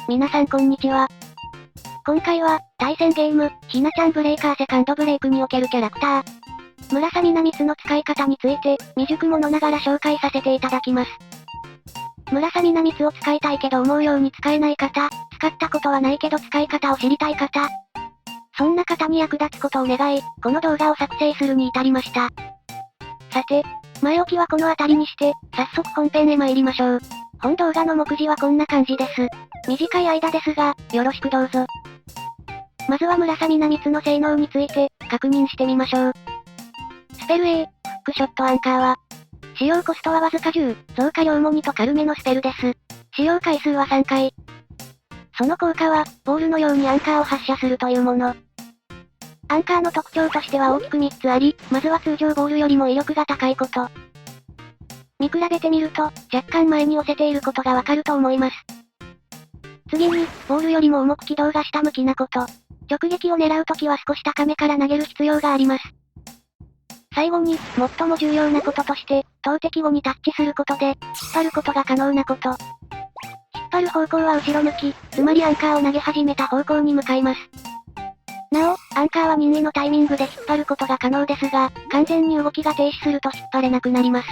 皆さんこんにちは。今回は、対戦ゲーム、ひなちゃんブレイカーセカンドブレイクにおけるキャラクター、村サミナミスの使い方について、未熟者ながら紹介させていただきます。村サミナミスを使いたいけど思うように使えない方、使ったことはないけど使い方を知りたい方、そんな方に役立つことを願い、この動画を作成するに至りました。さて、前置きはこの辺りにして、早速本編へ参りましょう。本動画の目次はこんな感じです。短い間ですが、よろしくどうぞ。まずは村サミナミツの性能について、確認してみましょう。スペル A、フックショットアンカーは、使用コストはわずか10、増加量も2と軽めのスペルです。使用回数は3回。その効果は、ボールのようにアンカーを発射するというもの。アンカーの特徴としては大きく3つあり、まずは通常ボールよりも威力が高いこと。見比べてみると、若干前に寄せていることがわかると思います。次に、ボールよりも重く軌道が下向きなこと。直撃を狙うときは少し高めから投げる必要があります。最後に、最も重要なこととして、投擲後にタッチすることで、引っ張ることが可能なこと。引っ張る方向は後ろ向き、つまりアンカーを投げ始めた方向に向かいます。なお、アンカーは任意のタイミングで引っ張ることが可能ですが、完全に動きが停止すると引っ張れなくなります。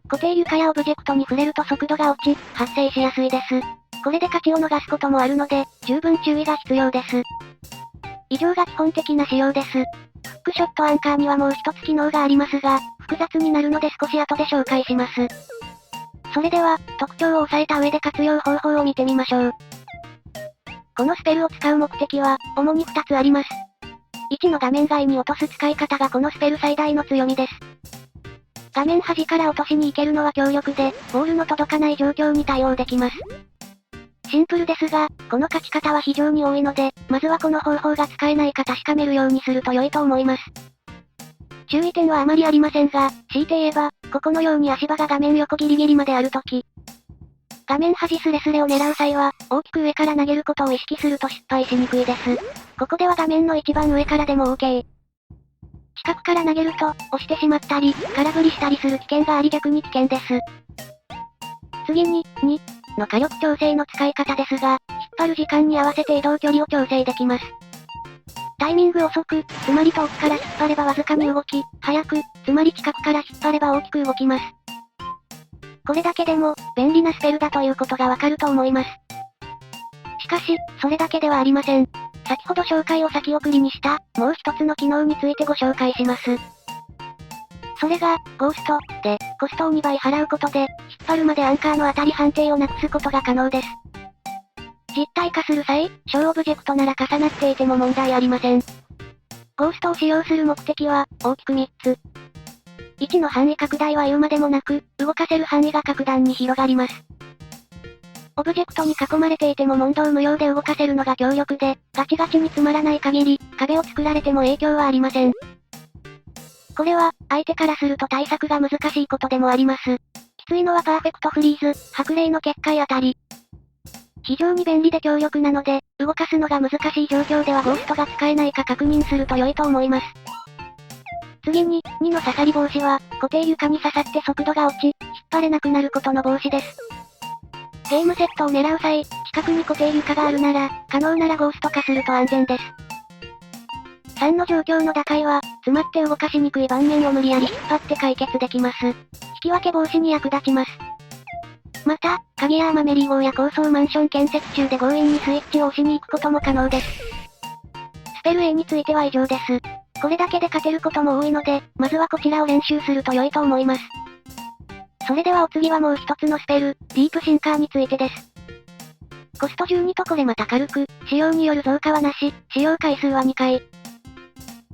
固定床やオブジェクトに触れると速度が落ち、発生しやすいです。これで勝ちを逃すこともあるので、十分注意が必要です。以上が基本的な仕様です。フックショットアンカーにはもう一つ機能がありますが、複雑になるので少し後で紹介します。それでは、特徴を押さえた上で活用方法を見てみましょう。このスペルを使う目的は、主に2つあります。1の画面外に落とす使い方がこのスペル最大の強みです。画面端から落としに行けるのは強力で、ボールの届かない状況に対応できます。シンプルですが、この勝ち方は非常に多いので、まずはこの方法が使えないか確かめるようにすると良いと思います。注意点はあまりありませんが、強いて言えば、ここのように足場が画面横ギリギリまであるとき、画面端スレスレを狙う際は、大きく上から投げることを意識すると失敗しにくいです。ここでは画面の一番上からでも OK。近くから投げると、押してしまったり、空振りしたりする危険があり逆に危険です。次に、2の火力調整の使い方ですが、引っ張る時間に合わせて移動距離を調整できます。タイミング遅く、つまり遠くから引っ張ればわずかに動き、早く、つまり近くから引っ張れば大きく動きます。これだけでも、便利なスペルだということがわかると思います。しかし、それだけではありません。先ほど紹介を先送りにした、もう一つの機能についてご紹介します。それが、ゴースト、で、コストを2倍払うことで、引っ張るまでアンカーの当たり判定をなくすことが可能です。実体化する際、小オブジェクトなら重なっていても問題ありません。ゴーストを使用する目的は、大きく3つ。1の範囲拡大は言うまでもなく、動かせる範囲が格段に広がります。オブジェクトに囲まれていても問答無用で動かせるのが強力で、ガチガチに詰まらない限り、壁を作られても影響はありません。これは、相手からすると対策が難しいことでもあります。きついのはパーフェクトフリーズ、白霊の結界あたり。非常に便利で強力なので、動かすのが難しい状況ではゴーストが使えないか確認すると良いと思います。次に、2の刺さり防止は、固定床に刺さって速度が落ち、引っ張れなくなることの防止です。ゲームセットを狙う際、近くに固定床があるなら、可能ならゴースト化すると安全です。3の状況の打開は、詰まって動かしにくい盤面を無理やり引っ張って解決できます。引き分け防止に役立ちます。また、鍵やアメリー号や高層マンション建設中で強引にスイッチを押しに行くことも可能です。スペル A については以上です。これだけで勝てることも多いので、まずはこちらを練習すると良いと思います。それではお次はもう一つのスペル、ディープシンカーについてです。コスト12とこれまた軽く、使用による増加はなし、使用回数は2回。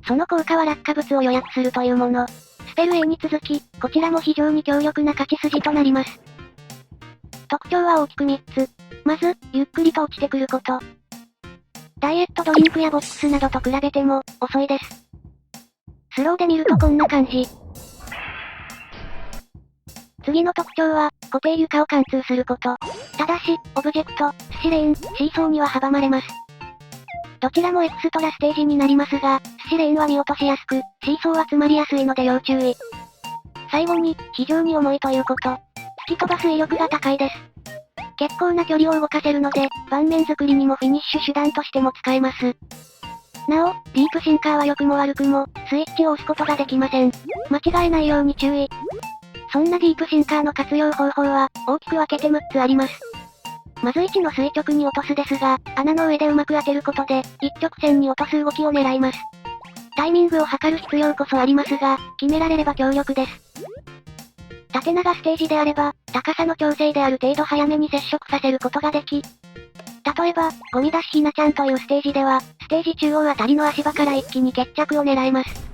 その効果は落下物を予約するというもの。スペル A に続き、こちらも非常に強力な勝ち筋となります。特徴は大きく3つ。まず、ゆっくりと落ちてくること。ダイエットドリンクやボックスなどと比べても、遅いです。スローで見るとこんな感じ。次の特徴は、固定床を貫通すること。ただし、オブジェクト、寿司レーン、シーソーには阻まれます。どちらもエクストラステージになりますが、寿司レーンは見落としやすく、シーソーは詰まりやすいので要注意。最後に、非常に重いということ。突き飛ばす威力が高いです。結構な距離を動かせるので、盤面作りにもフィニッシュ手段としても使えます。なお、ディープシンカーは良くも悪くも、スイッチを押すことができません。間違えないように注意。そんなディープシンカーの活用方法は、大きく分けて6つあります。まず1の垂直に落とすですが、穴の上でうまく当てることで、一直線に落とす動きを狙います。タイミングを測る必要こそありますが、決められれば強力です。縦長ステージであれば、高さの調整である程度早めに接触させることができ、例えば、ゴミ出しひなちゃんというステージでは、ステージ中央あたりの足場から一気に決着を狙えます。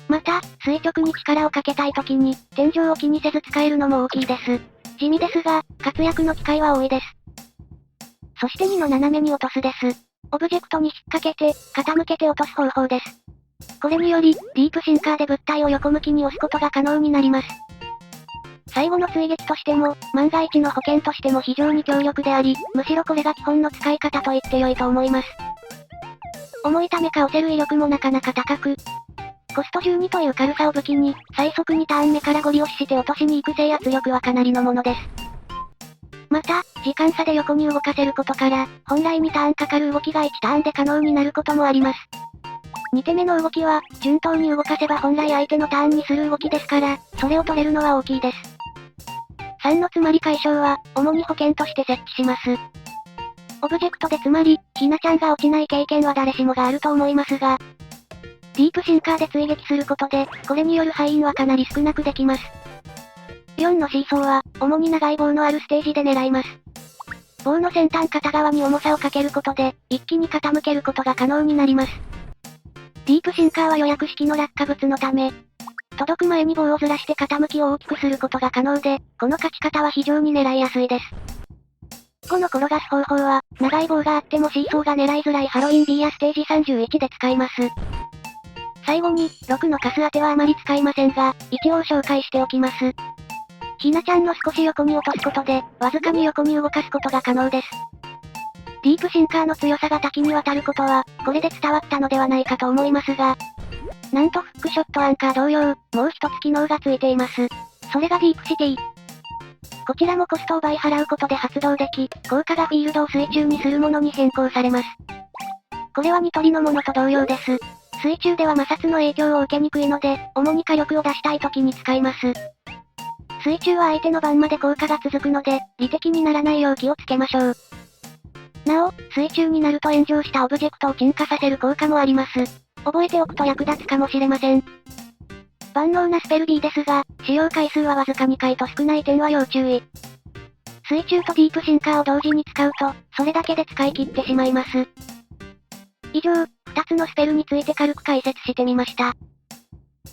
また、垂直に力をかけたい時に、天井を気にせず使えるのも大きいです。地味ですが、活躍の機会は多いです。そして2の斜めに落とすです。オブジェクトに引っ掛けて、傾けて落とす方法です。これにより、ディープシンカーで物体を横向きに押すことが可能になります。最後の追撃としても、万が一の保険としても非常に強力であり、むしろこれが基本の使い方と言って良いと思います。重いためか押せる威力もなかなか高く、コスト12という軽さを武器に、最速2ターン目からゴリ押しして落としに行く制圧力はかなりのものです。また、時間差で横に動かせることから、本来2ターンかかる動きが1ターンで可能になることもあります。2手目の動きは、順当に動かせば本来相手のターンにする動きですから、それを取れるのは大きいです。3の詰まり解消は、主に保険として設置します。オブジェクトで詰まり、ひなちゃんが落ちない経験は誰しもがあると思いますが、ディープシンカーで追撃することで、これによる敗因はかなり少なくできます。4のシーソーは、主に長い棒のあるステージで狙います。棒の先端片側に重さをかけることで、一気に傾けることが可能になります。ディープシンカーは予約式の落下物のため、届く前に棒をずらして傾きを大きくすることが可能で、この勝ち方は非常に狙いやすいです。この転がす方法は、長い棒があってもシーソーが狙いづらいハロウィン B やステージ31で使います。最後に、6のカス当てはあまり使いませんが、一応紹介しておきます。ひなちゃんの少し横に落とすことで、わずかに横に動かすことが可能です。ディープシンカーの強さが多岐にわたることは、これで伝わったのではないかと思いますが、なんとフックショットアンカー同様、もう一つ機能がついています。それがディープシティ。こちらもコストを倍払うことで発動でき、効果がフィールドを水中にするものに変更されます。これはニトリのものと同様です。水中では摩擦の影響を受けにくいので、主に火力を出したい時に使います。水中は相手の番まで効果が続くので、利敵にならないよう気をつけましょう。なお、水中になると炎上したオブジェクトを鎮火させる効果もあります。覚えておくと役立つかもしれません。万能なスペル B ですが、使用回数はわずか2回と少ない点は要注意。水中とディープシンカーを同時に使うと、それだけで使い切ってしまいます。以上、2つのスペルについて軽く解説してみました。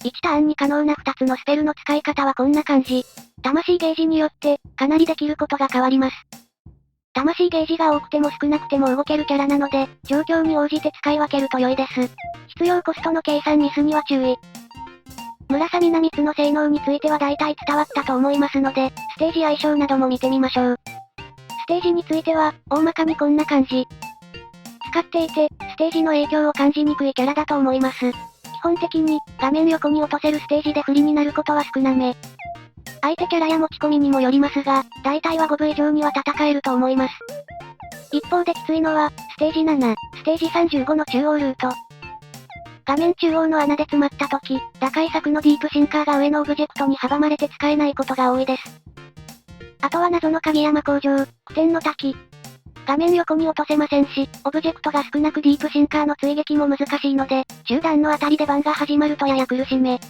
1ターンに可能な2つのスペルの使い方はこんな感じ。魂ゲージによって、かなりできることが変わります。魂ゲージが多くても少なくても動けるキャラなので、状況に応じて使い分けると良いです。必要コストの計算ミスには注意。村サミナミツの性能については大体伝わったと思いますので、ステージ相性なども見てみましょう。ステージについては、大まかにこんな感じ。使っていて、ステージの影響を感じにくいキャラだと思います。基本的に、画面横に落とせるステージで不利になることは少なめ。相手キャラや持ち込みにもよりますが、大体は5部以上には戦えると思います。一方できついのは、ステージ7、ステージ35の中央ルート。画面中央の穴で詰まった時、打開策のディープシンカーが上のオブジェクトに阻まれて使えないことが多いです。あとは謎の鍵山工場、九天の滝。画面横に落とせませんし、オブジェクトが少なくディープシンカーの追撃も難しいので、中段のあたりで番が始まるとやや苦しめ。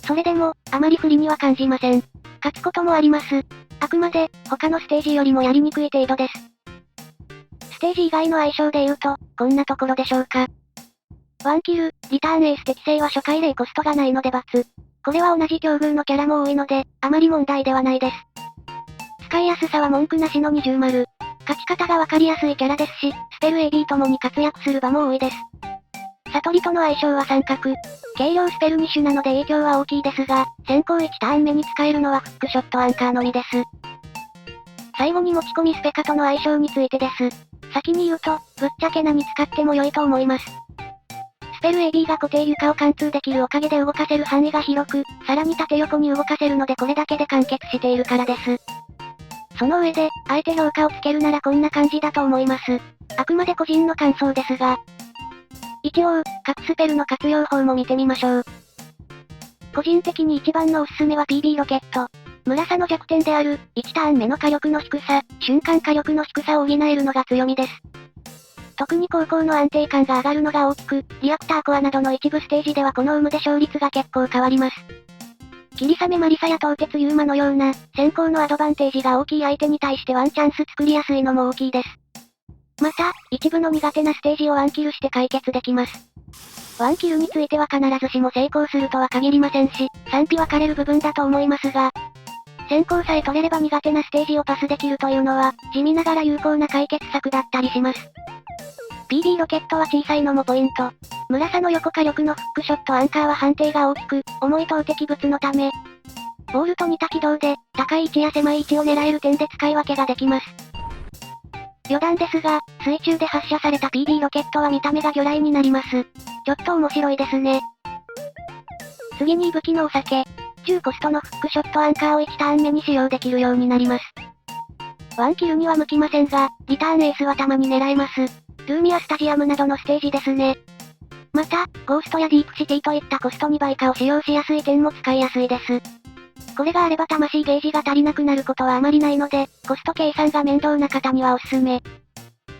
それでも、あまり不利には感じません。勝つこともあります。あくまで、他のステージよりもやりにくい程度です。ステージ以外の相性で言うと、こんなところでしょうか。ワンキル、リターンエース適正は初回例コストがないので×。これは同じ境遇のキャラも多いので、あまり問題ではないです。使いやすさは文句なしの20丸。勝ち方がわかりやすいキャラですし、スペル AB ともに活躍する場も多いです。悟りとの相性は三角。軽量スペル2種なので影響は大きいですが、先行1ターン目に使えるのはフックショットアンカーのみです。最後に持ち込みスペカとの相性についてです。先に言うと、ぶっちゃけ何使っても良いと思います。スペル AB が固定床を貫通できるおかげで動かせる範囲が広く、さらに縦横に動かせるのでこれだけで完結しているからです。その上で、あえて評価をつけるならこんな感じだと思います。あくまで個人の感想ですが。一応、各スペルの活用法も見てみましょう。個人的に一番のおすすめは PB ロケット。村佐の弱点である、1ターン目の火力の低さ、瞬間火力の低さを補えるのが強みです。特に後方の安定感が上がるのが大きく、リアクターコアなどの一部ステージではこの有無で勝率が結構変わります。霧雨マリサや東鉄ユーマのような、先行のアドバンテージが大きい相手に対してワンチャンス作りやすいのも大きいです。また、一部の苦手なステージをワンキルして解決できます。ワンキルについては必ずしも成功するとは限りませんし、賛否分かれる部分だと思いますが、先行さえ取れれば苦手なステージをパスできるというのは、地味ながら有効な解決策だったりします。PB ロケットは小さいのもポイント。村佐の横火力のフックショットアンカーは判定が大きく、重い投擲物のため、ボールと似た軌道で、高い位置や狭い位置を狙える点で使い分けができます。余談ですが、水中で発射された PB ロケットは見た目が魚雷になります。ちょっと面白いですね。次に武器のお酒。中コストのフックショットアンカーを1ターン目に使用できるようになります。ワンキルには向きませんが、リターンエースはたまに狙えます。ルーミアスタジアムなどのステージですね。また、ゴーストやディープシティといったコスト2倍化を使用しやすい点も使いやすいです。これがあれば魂ゲージが足りなくなることはあまりないので、コスト計算が面倒な方にはおすすめ。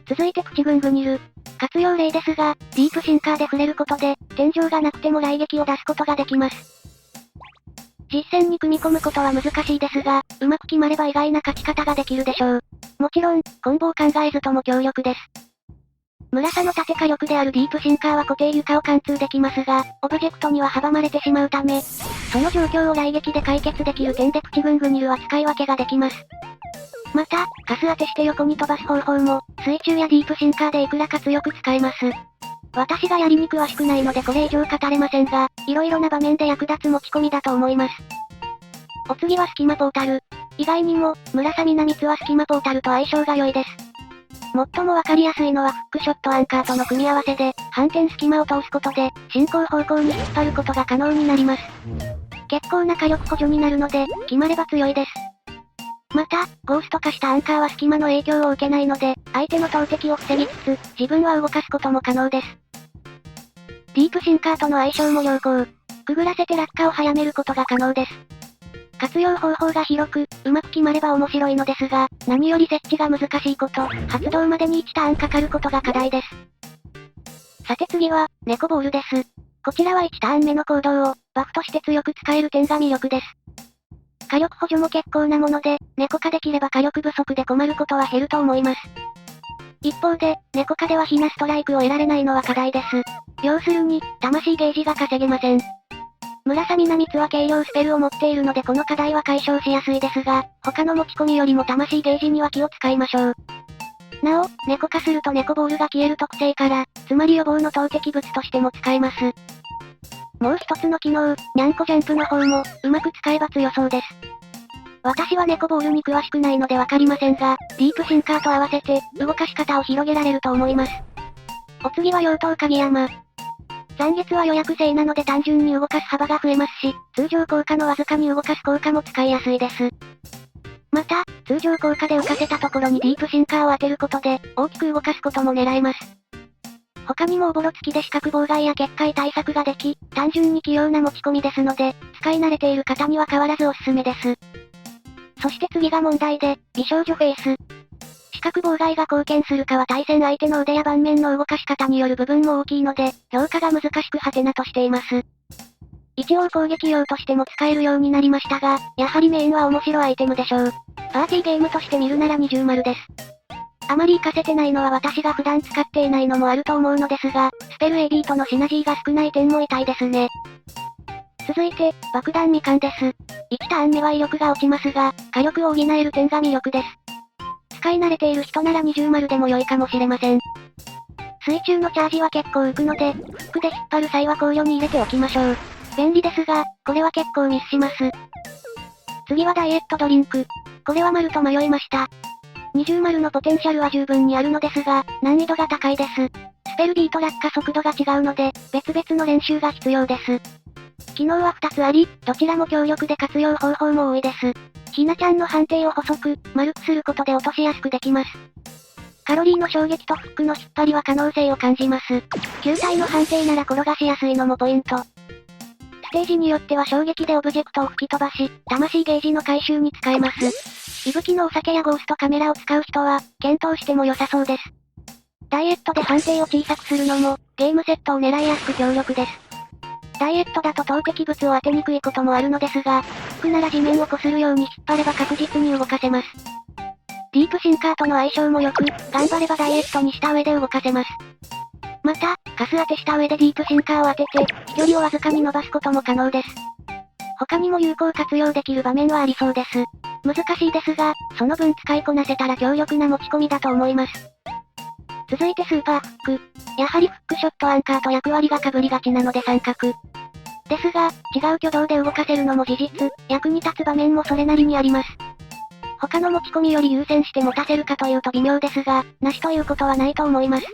続いてプチグングニル。活用例ですが、ディープシンカーで触れることで、天井がなくても雷撃を出すことができます。実戦に組み込むことは難しいですが、うまく決まれば意外な勝ち方ができるでしょう。もちろん、コンボを考えずとも強力です。村佐の縦火力であるディープシンカーは固定床を貫通できますが、オブジェクトには阻まれてしまうため、その状況を雷撃で解決できる点でプチグングニルは使い分けができます。また、カス当てして横に飛ばす方法も、水中やディープシンカーでいくらか強く使えます。私がやりに詳しくないのでこれ以上語れませんが、色々な場面で役立つ持ち込みだと思います。お次はスキマポータル。意外にも、村佐南津はスキマポータルと相性が良いです。最もわかりやすいのはフックショットアンカーとの組み合わせで、反転隙間を通すことで、進行方向に引っ張ることが可能になります。結構な火力補助になるので、決まれば強いです。また、ゴースト化したアンカーは隙間の影響を受けないので、相手の投擲を防ぎつつ、自分は動かすことも可能です。ディープシンカーとの相性も良好。くぐらせて落下を早めることが可能です。活用方法が広く、うまく決まれば面白いのですが、何より設置が難しいこと、発動までに1ターンかかることが課題です。さて次は、猫ボールです。こちらは1ターン目の行動を、バフとして強く使える点が魅力です。火力補助も結構なもので、猫化できれば火力不足で困ることは減ると思います。一方で、猫化ではヒナストライクを得られないのは課題です。要するに、魂ゲージが稼げません。村佐南津は軽量スペルを持っているのでこの課題は解消しやすいですが、他の持ち込みよりも魂ゲージには気を使いましょう。なお、猫化すると猫ボールが消える特性から、つまり予防の投擲物としても使えます。もう一つの機能、にゃんこジャンプの方も、うまく使えば強そうです。私は猫ボールに詳しくないのでわかりませんが、ディープシンカーと合わせて、動かし方を広げられると思います。お次は妖刀鍵山。残月は予約制なので単純に動かす幅が増えますし、通常効果のわずかに動かす効果も使いやすいです。また、通常効果で浮かせたところにディープシンカーを当てることで、大きく動かすことも狙えます。他にもおぼろ付きで視覚妨害や結界対策ができ、単純に器用な持ち込みですので、使い慣れている方には変わらずおすすめです。そして次が問題で、美少女フェイス。視覚妨害が貢献するかは対戦相手の腕や盤面の動かし方による部分も大きいので、評価が難しくハテナとしています。一応攻撃用としても使えるようになりましたが、やはりメインは面白アイテムでしょう。パーティーゲームとして見るなら20丸です。あまり活かせてないのは私が普段使っていないのもあると思うのですが、スペル AB とのシナジーが少ない点も痛いですね。続いて、爆弾みかんです。1ターン目は威力が落ちますが、火力を補える点が魅力です。使い慣れている人なら20丸でも良いかもしれません。水中のチャージは結構浮くので、フックで引っ張る際は考慮に入れておきましょう。便利ですが、これは結構ミスします。次はダイエットドリンク。これは丸と迷いました。20丸のポテンシャルは十分にあるのですが、難易度が高いです。スペル B と落下速度が違うので、別々の練習が必要です。機能は2つあり、どちらも強力で活用方法も多いです。ひなちゃんの判定を細く、丸くすることで落としやすくできます。カロリーの衝撃とフックの引っ張りは可能性を感じます。球体の判定なら転がしやすいのもポイント。ステージによっては衝撃でオブジェクトを吹き飛ばし、魂ゲージの回収に使えます。息吹のお酒やゴーストカメラを使う人は、検討しても良さそうです。ダイエットで判定を小さくするのも、ゲームセットを狙いやすく強力です。ダイエットだと投擲物を当てにくいこともあるのですが、フックなら地面を擦るように引っ張れば確実に動かせます。ディープシンカーとの相性も良く、頑張ればダイエットにした上で動かせます。また、カス当てした上でディープシンカーを当てて、飛距離をわずかに伸ばすことも可能です。他にも有効活用できる場面はありそうです。難しいですが、その分使いこなせたら強力な持ち込みだと思います。続いてスーパーフック。やはりフックショットアンカーと役割が被りがちなので三角。ですが、違う挙動で動かせるのも事実、役に立つ場面もそれなりにあります。他の持ち込みより優先して持たせるかというと微妙ですが、なしということはないと思います。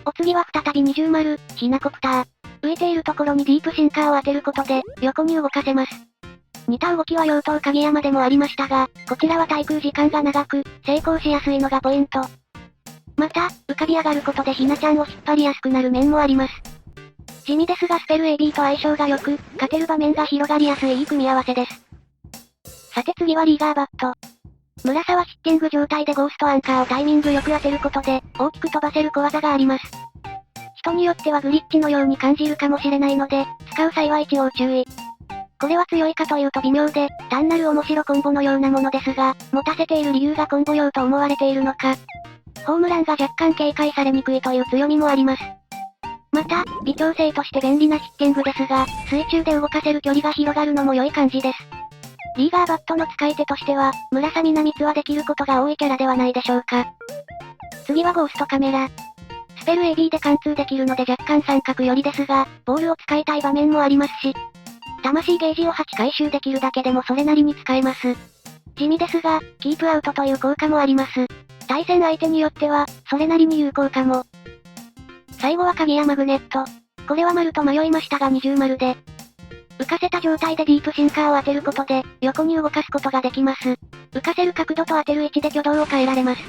お次は再び二重丸、ヒナコプター。浮いているところにディープシンカーを当てることで、横に動かせます。似た動きは妖刀鍵山でもありましたが、こちらは滞空時間が長く、成功しやすいのがポイント。また、浮かび上がることでひなちゃんを引っ張りやすくなる面もあります。地味ですがスペル AB と相性が良く、勝てる場面が広がりやすいいい組み合わせです。さて次はリーガーバット。村沢ヒッティング状態でゴーストアンカーをタイミングよく当てることで、大きく飛ばせる小技があります。人によってはグリッチのように感じるかもしれないので、使う際は一応注意。これは強いかというと微妙で、単なる面白コンボのようなものですが、持たせている理由がコンボ用と思われているのか、ホームランが若干警戒されにくいという強みもあります。また、微調整として便利なヒッティングですが、水中で動かせる距離が広がるのも良い感じです。リーガーバットの使い手としては、村サミナミツはできることが多いキャラではないでしょうか。次はゴーストカメラ。スペル AB で貫通できるので若干三角寄りですが、ボールを使いたい場面もありますし、魂ゲージを8回収できるだけでもそれなりに使えます。地味ですが、キープアウトという効果もあります。対戦相手によっては、それなりに有効かも。最後は鍵やマグネット。これは丸と迷いましたが二重丸で。浮かせた状態でディープシンカーを当てることで、横に動かすことができます。浮かせる角度と当てる位置で挙動を変えられます。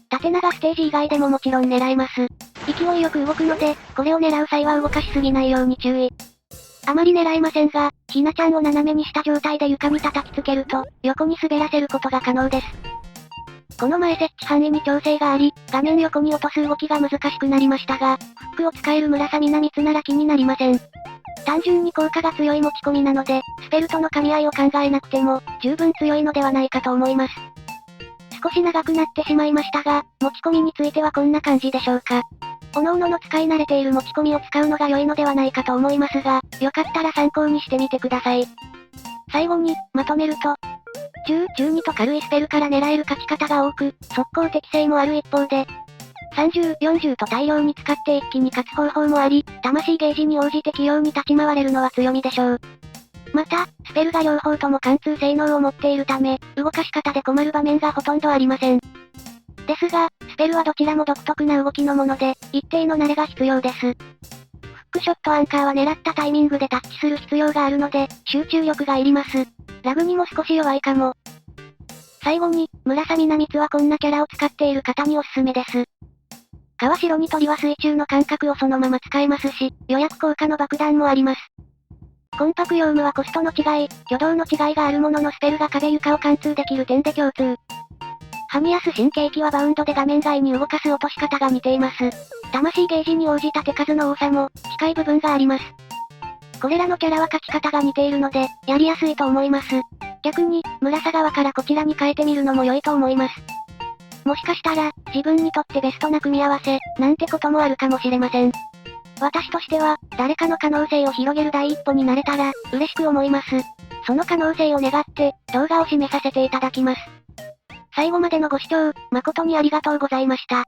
縦長ステージ以外でももちろん狙えます。勢いよく動くので、これを狙う際は動かしすぎないように注意。あまり狙えませんが、ひなちゃんを斜めにした状態で床に叩きつけると、横に滑らせることが可能です。この前設置範囲に調整があり、画面横に落とす動きが難しくなりましたが、フックを使える村サミナミツなら気になりません。単純に効果が強い持ち込みなので、スペルとの噛み合いを考えなくても、十分強いのではないかと思います。少し長くなってしまいましたが、持ち込みについてはこんな感じでしょうか。各々の使い慣れている持ち込みを使うのが良いのではないかと思いますが、よかったら参考にしてみてください。最後に、まとめると、10、12と軽いスペルから狙える勝ち方が多く、速攻適性もある一方で、30、40と大量に使って一気に勝つ方法もあり、魂ゲージに応じて器用に立ち回れるのは強みでしょう。また、スペルが両方とも貫通性能を持っているため、動かし方で困る場面がほとんどありません。ですが、スペルはどちらも独特な動きのもので、一定の慣れが必要です。フックショットアンカーは狙ったタイミングでタッチする必要があるので、集中力がいります。ラグにも少し弱いかも。最後に、村サミナミツはこんなキャラを使っている方におすすめです。川城に鳥は水中の感覚をそのまま使えますし、予約効果の爆弾もあります。コンパク用務はコストの違い、挙動の違いがあるもののスペルが壁床を貫通できる点で共通。ハミヤス神経機はバウンドで画面外に動かす落とし方が似ています。魂ゲージに応じた手数の多さも、近い部分があります。これらのキャラは勝ち方が似ているので、やりやすいと思います。逆に、村佐側からこちらに変えてみるのも良いと思います。もしかしたら、自分にとってベストな組み合わせ、なんてこともあるかもしれません。私としては、誰かの可能性を広げる第一歩になれたら、嬉しく思います。その可能性を願って、動画を締めさせていただきます。最後までのご視聴、誠にありがとうございました。